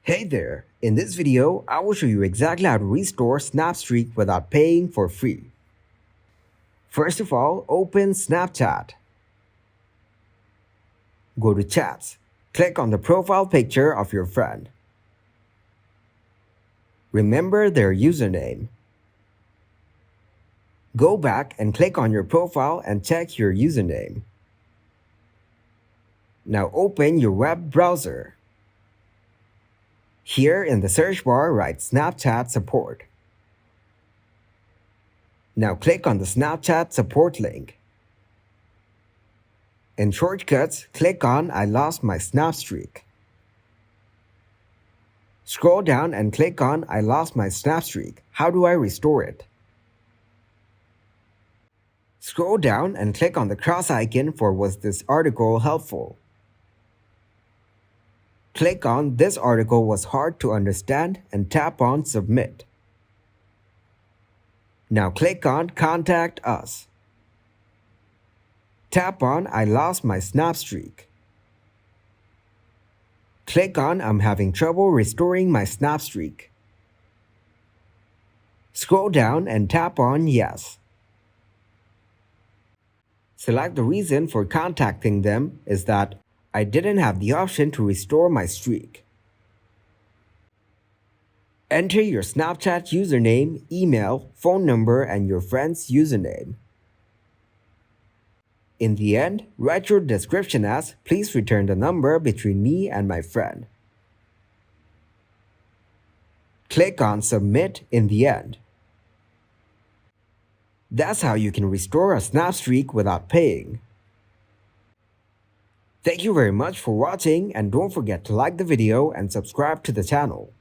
Hey there! In this video, I will show you exactly how to restore Snapstreak without paying for free. First of all, open Snapchat. Go to Chats. Click on the profile picture of your friend. Remember their username. Go back and click on your profile and check your username. Now open your web browser. Here in the search bar, write Snapchat support. Now click on the Snapchat support link. In shortcuts, click on I lost my Snapstreak. Scroll down and click on I lost my Snapstreak. How do I restore it? Scroll down and click on the cross icon for was this article helpful. Click on this article was hard to understand and tap on submit. Now click on contact us. Tap on I lost my Snapstreak. Click on I'm having trouble restoring my Snapstreak. Scroll down and tap on yes. Select the reason for contacting them is that I didn't have the option to restore my streak. Enter your Snapchat username, email, phone number, and your friend's username. In the end, write your description as please return the number between me and my friend. Click on submit in the end. That's how you can restore a Snapstreak without paying. Thank you very much for watching, and don't forget to like the video and subscribe to the channel.